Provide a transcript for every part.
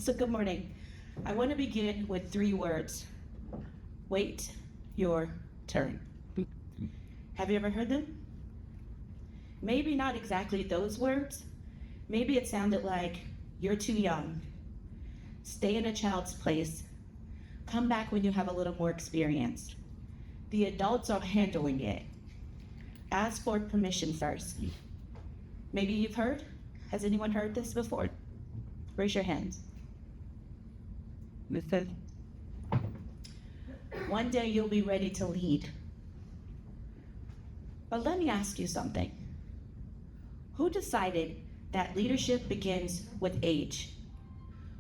So good morning. I want to begin with 3 words. Wait your turn. Have you ever heard them? Maybe not exactly those words. Maybe it sounded like, you're too young. Stay in a child's place. Come back when you have a little more experience. The adults are handling it. Ask for permission first. Maybe you've heard? Has anyone heard this before? Raise your hands. Listen. One day you'll be ready to lead. But let me ask you something. Who decided that leadership begins with age?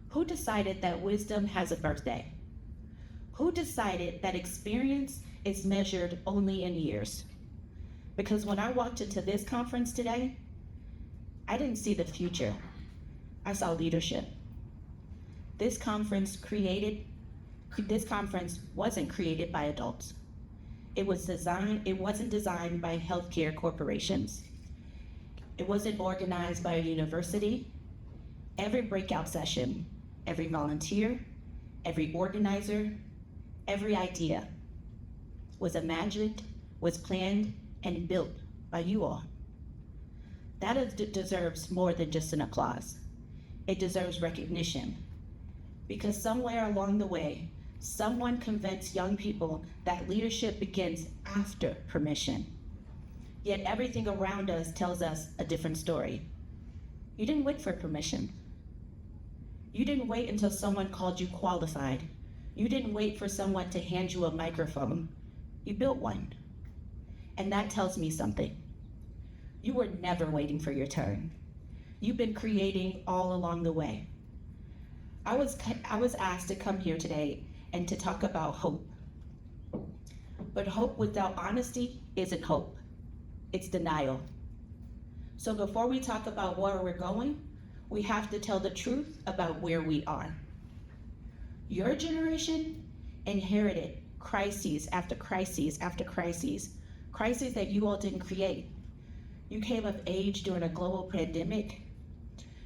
Who decided that wisdom has a birthday? Who decided that experience is measured only in years? Because when I walked into this conference today, I didn't see the future. I saw leadership. This conference wasn't created by adults. It wasn't designed by healthcare corporations. It wasn't organized by a university. Every breakout session, every volunteer, every organizer, every idea was imagined, was planned, and built by you all. That deserves more than just an applause. It deserves recognition. Because somewhere along the way, someone convinced young people that leadership begins after permission. Yet everything around us tells us a different story. You didn't wait for permission. You didn't wait until someone called you qualified. You didn't wait for someone to hand you a microphone. You built one. And that tells me something. You were never waiting for your turn. You've been creating all along the way. I was asked to come here today and to talk about hope. But hope without honesty isn't hope. It's denial. So before we talk about where we're going, we have to tell the truth about where we are. Your generation inherited crises after crises after crises, crises that you all didn't create. You came of age during a global pandemic.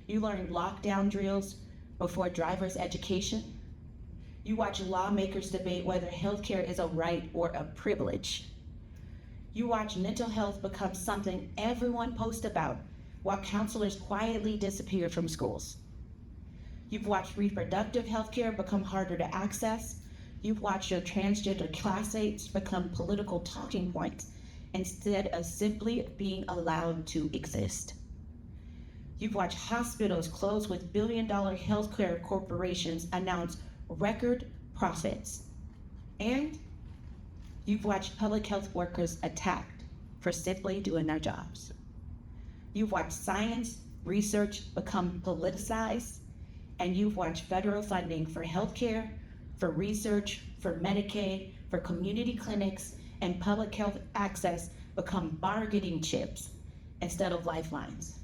You learned lockdown drills before driver's education. You watch lawmakers debate whether healthcare is a right or a privilege. You watch mental health become something everyone posts about while counselors quietly disappeared from schools. You've watched reproductive healthcare become harder to access. You've watched your transgender classmates become political talking points instead of simply being allowed to exist. You've watched hospitals close with billion-dollar healthcare corporations announce record profits. And you've watched public health workers attacked for simply doing their jobs. You've watched science, research become politicized, and you've watched federal funding for healthcare, for research, for Medicaid, for community clinics, and public health access become bargaining chips instead of lifelines.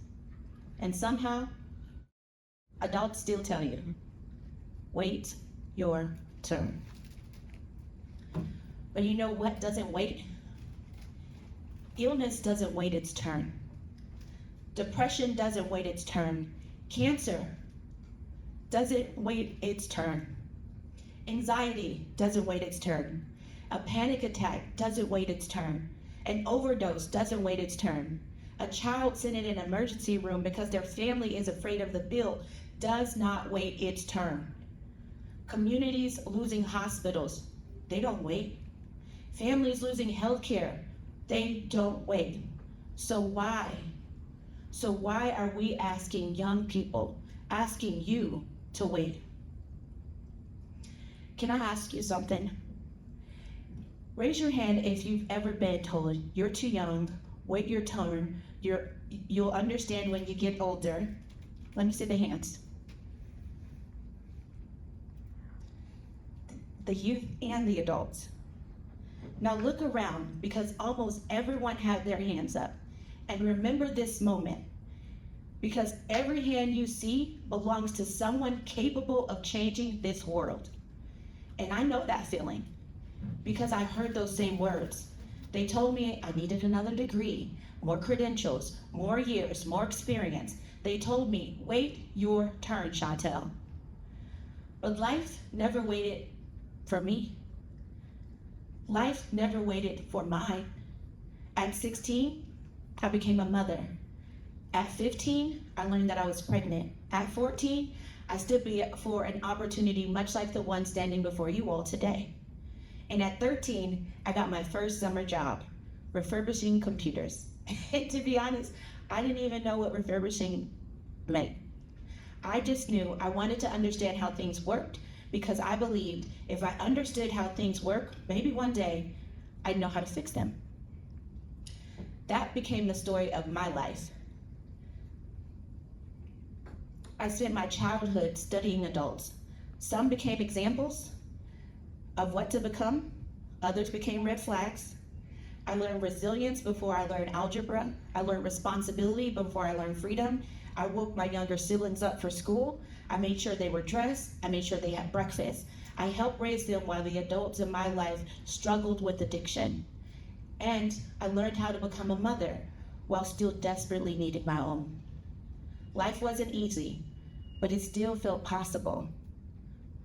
And somehow, adults still tell you, wait your turn. But you know what doesn't wait? Illness doesn't wait its turn. Depression doesn't wait its turn. Cancer doesn't wait its turn. Anxiety doesn't wait its turn. A panic attack doesn't wait its turn. An overdose doesn't wait its turn. A child sent in an emergency room because their family is afraid of the bill does not wait its turn. Communities losing hospitals, they don't wait. Families losing healthcare, they don't wait. So why? So why are we asking young people, asking you to wait? Can I ask you something? Raise your hand if you've ever been told you're too young, wait your turn, you'll understand when you get older. Let me see the hands. The youth and the adults. Now look around, because almost everyone had their hands up. And remember this moment, because every hand you see belongs to someone capable of changing this world. And I know that feeling, because I heard those same words. They told me I needed another degree, more credentials, more years, more experience. They told me, wait your turn, Shontel. But life never waited for me. Life never waited for mine. At 16, I became a mother. At 15, I learned that I was pregnant. At 14, I stood for an opportunity much like the one standing before you all today. And at 13, I got my first summer job, refurbishing computers. And to be honest, I didn't even know what refurbishing meant. I just knew I wanted to understand how things worked because I believed if I understood how things work, maybe one day I'd know how to fix them. That became the story of my life. I spent my childhood studying adults. Some became examples of what to become. Others became red flags. I learned resilience before I learned algebra. I learned responsibility before I learned freedom. I woke my younger siblings up for school. I made sure they were dressed. I made sure they had breakfast. I helped raise them while the adults in my life struggled with addiction. And I learned how to become a mother while still desperately needing my own. Life wasn't easy, but it still felt possible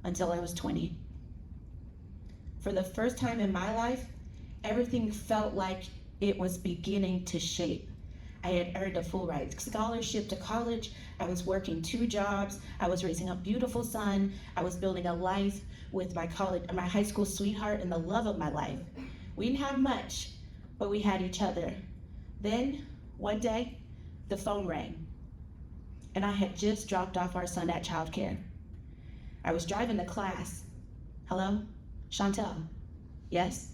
until I was 20. For the first time in my life, everything felt like it was beginning to shape. I had earned a full ride scholarship to college. I was working 2 jobs. I was raising a beautiful son. I was building a life with my high school sweetheart and the love of my life. We didn't have much, but we had each other. Then, one day, the phone rang, and I had just dropped off our son at childcare. I was driving to class. Hello? Shontel? Yes?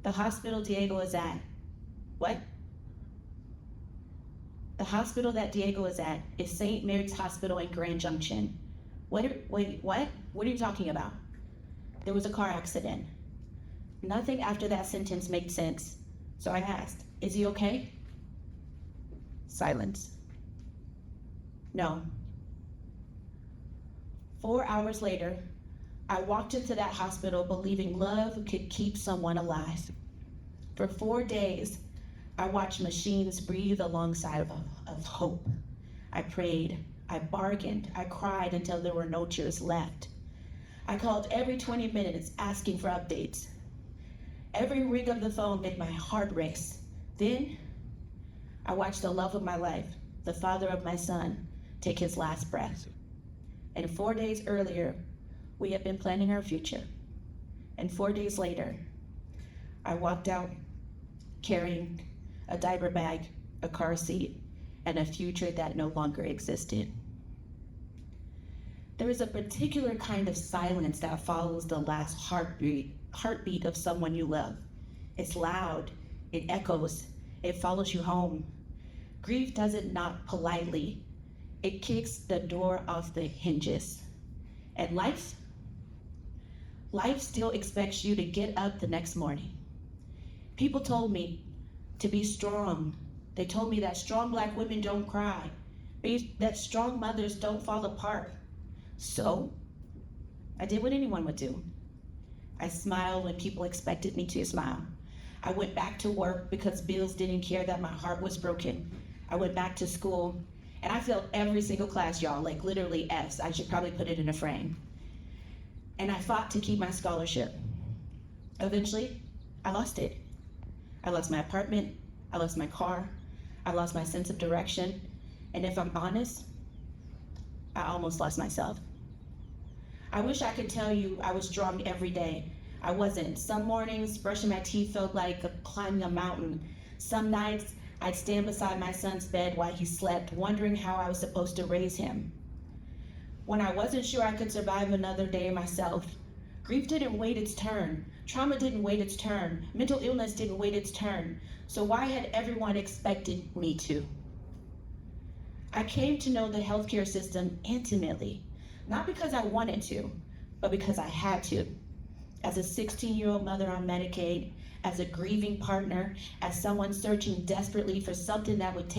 The hospital Diego is at. What? The hospital that Diego is at is St. Mary's Hospital in Grand Junction. Wait, what? What are you talking about? There was a car accident. Nothing after that sentence made sense. So I asked, is he okay? Silence. No. 4 hours later, I walked into that hospital believing love could keep someone alive. For 4 days, I watched machines breathe alongside of hope. I prayed, I bargained, I cried until there were no tears left. I called every 20 minutes asking for updates. Every ring of the phone made my heart race. Then, I watched the love of my life, the father of my son, take his last breath. And 4 days earlier, we had been planning our future. And 4 days later, I walked out carrying a diaper bag, a car seat, and a future that no longer existed. There is a particular kind of silence that follows the last heartbeat of someone you love. It's loud, it echoes, it follows you home. Grief doesn't knock politely, it kicks the door off the hinges. And life still expects you to get up the next morning. People told me to be strong. They told me that strong Black women don't cry, that strong mothers don't fall apart. So, I did what anyone would do. I smiled when people expected me to smile. I went back to work because bills didn't care that my heart was broken. I went back to school, and I failed every single class, y'all, like literally Fs. I should probably put it in a frame. And I fought to keep my scholarship. Eventually, I lost it. I lost my apartment, I lost my car, I lost my sense of direction, and if I'm honest, I almost lost myself. I wish I could tell you I was strong every day. I wasn't. Some mornings, brushing my teeth felt like climbing a mountain. Some nights, I'd stand beside my son's bed while he slept, wondering how I was supposed to raise him. When I wasn't sure I could survive another day myself, grief didn't wait its turn. Trauma didn't wait its turn. Mental illness didn't wait its turn. So why had everyone expected me to? I came to know the healthcare system intimately, not because I wanted to, but because I had to. As a 16-year-old mother on Medicaid, as a grieving partner, as someone searching desperately for something that would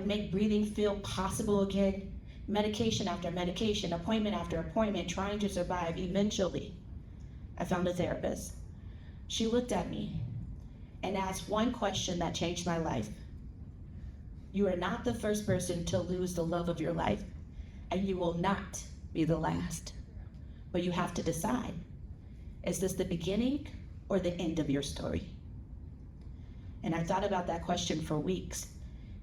make breathing feel possible again, medication after medication, appointment after appointment, trying to survive. Eventually, I found a therapist. She looked at me and asked one question that changed my life. You are not the first person to lose the love of your life, and you will not be the last. But you have to decide, is this the beginning or the end of your story? And I thought about that question for weeks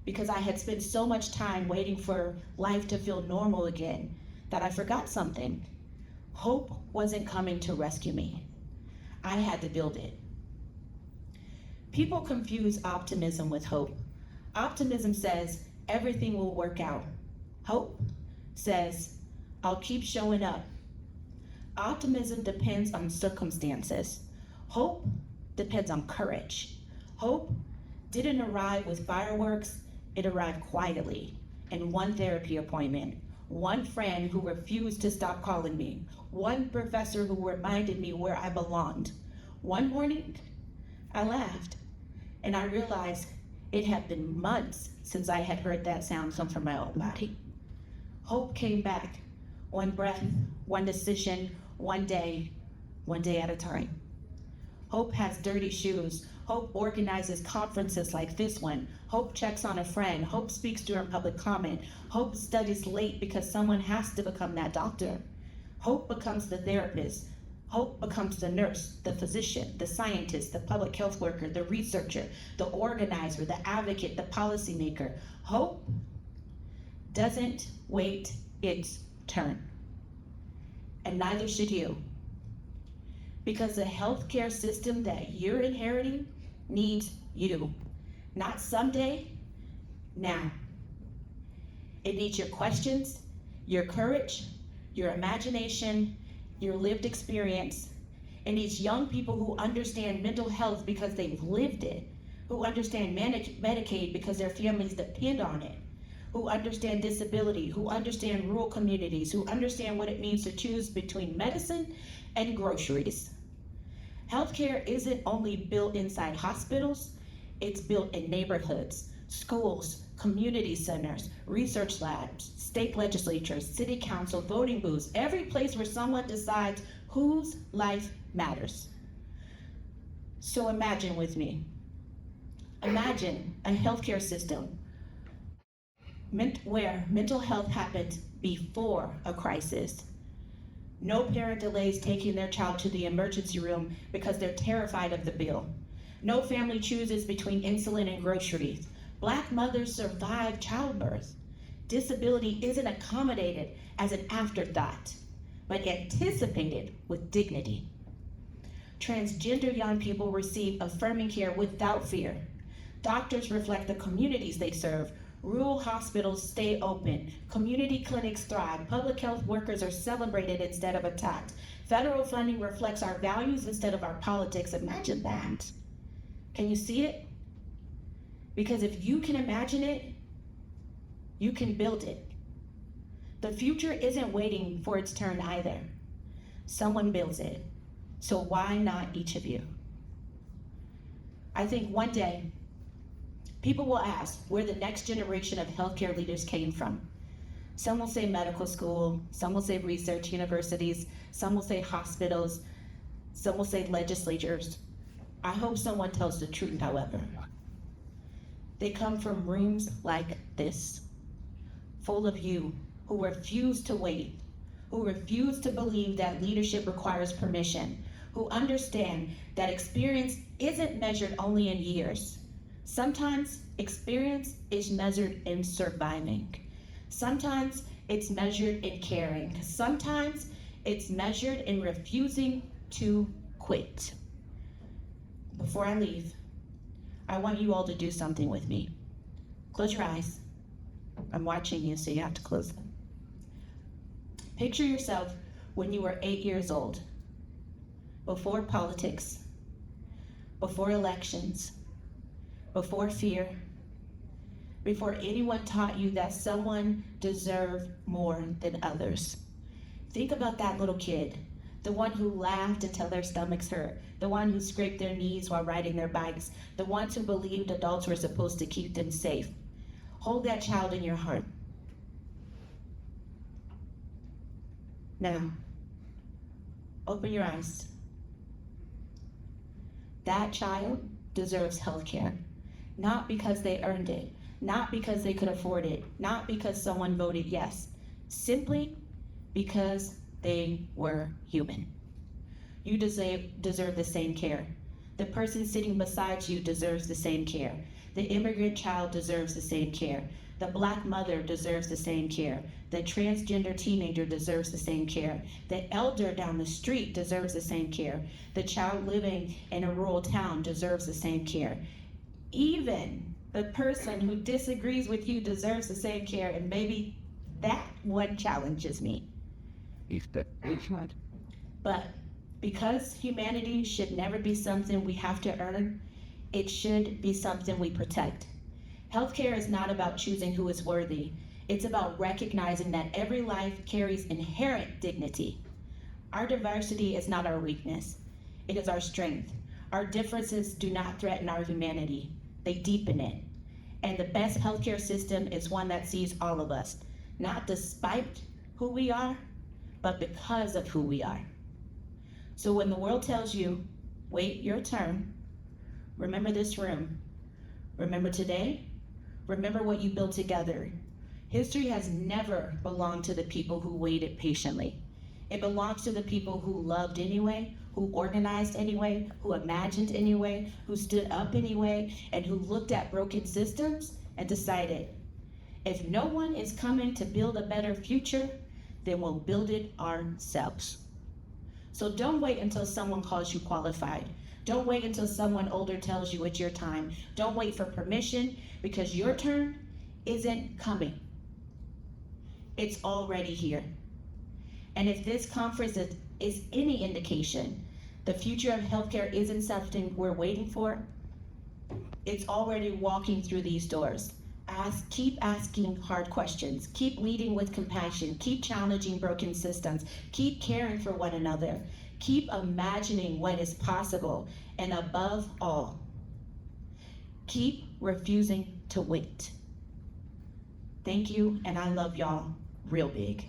because I had spent so much time waiting for life to feel normal again that I forgot something. Hope wasn't coming to rescue me. I had to build it. People confuse optimism with hope. Optimism says everything will work out. Hope says I'll keep showing up. Optimism depends on circumstances. Hope depends on courage. Hope didn't arrive with fireworks, it arrived quietly in one therapy appointment, one friend who refused to stop calling me, one professor who reminded me where I belonged. One morning, I laughed, and I realized it had been months since I had heard that sound come from my own body. Hope came back, one breath, one decision, one day at a time. Hope has dirty shoes. Hope organizes conferences like this one. Hope checks on a friend. Hope speaks during public comment. Hope studies late because someone has to become that doctor. Hope becomes the therapist. Hope becomes the nurse, the physician, the scientist, the public health worker, the researcher, the organizer, the advocate, the policymaker. Hope doesn't wait its turn. And neither should you. Because the healthcare system that you're inheriting needs you. Not someday, now. It needs your questions, your courage, your imagination, your lived experience. It needs young people who understand mental health because they've lived it, who understand Medicaid because their families depend on it, who understand disability, who understand rural communities, who understand what it means to choose between medicine and groceries. Healthcare isn't only built inside hospitals, it's built in neighborhoods, schools, community centers, research labs, state legislatures, city council, voting booths, every place where someone decides whose life matters. So imagine with me, imagine a healthcare system where mental health happens before a crisis. No parent delays taking their child to the emergency room because they're terrified of the bill. No family chooses between insulin and groceries. Black mothers survive childbirth. Disability isn't accommodated as an afterthought, but anticipated with dignity. Transgender young people receive affirming care without fear. Doctors reflect the communities they serve. Rural hospitals stay open. Community clinics thrive. Public health workers are celebrated instead of attacked. Federal funding reflects our values instead of our politics. Imagine that. Can you see it? Because if you can imagine it, you can build it. The future isn't waiting for its turn either. Someone builds it. So why not each of you? I think one day, people will ask where the next generation of healthcare leaders came from. Some will say medical school, some will say research universities, some will say hospitals, some will say legislatures. I hope someone tells the truth, however. They come from rooms like this, full of you who refuse to wait, who refuse to believe that leadership requires permission, who understand that experience isn't measured only in years. Sometimes experience is measured in surviving. Sometimes it's measured in caring. Sometimes it's measured in refusing to quit. Before I leave, I want you all to do something with me. Close your eyes. I'm watching you, so you have to close them. Picture yourself when you were 8 years old, before politics, before elections, before fear, before anyone taught you that someone deserved more than others. Think about that little kid, the one who laughed until their stomachs hurt, the one who scraped their knees while riding their bikes, the ones who believed adults were supposed to keep them safe. Hold that child in your heart. Now, open your eyes. That child deserves health care, not because they earned it, not because they could afford it, not because someone voted yes, simply because they were human. You deserve the same care. The person sitting beside you deserves the same care. The immigrant child deserves the same care. The Black mother deserves the same care. The transgender teenager deserves the same care. The elder down the street deserves the same care. The child living in a rural town deserves the same care. Even the person who disagrees with you deserves the same care, and maybe that one challenges me. But because humanity should never be something we have to earn, it should be something we protect. Healthcare is not about choosing who is worthy. It's about recognizing that every life carries inherent dignity. Our diversity is not our weakness. It is our strength. Our differences do not threaten our humanity. They deepen it. And the best healthcare system is one that sees all of us, not despite who we are, but because of who we are. So when the world tells you, wait your turn, remember this room. Remember today. Remember what you built together. History has never belonged to the people who waited patiently. It belongs to the people who loved anyway, who organized anyway, who imagined anyway, who stood up anyway, and who looked at broken systems and decided, if no one is coming to build a better future, then we'll build it ourselves. So don't wait until someone calls you qualified. Don't wait until someone older tells you it's your time. Don't wait for permission, because your turn isn't coming. It's already here. And if this conference is any indication, the future of healthcare isn't something we're waiting for. It's already walking through these doors. Keep asking hard questions. Keep leading with compassion. Keep challenging broken systems. Keep caring for one another. Keep imagining what is possible. And above all, keep refusing to wait. Thank you, and I love y'all real big.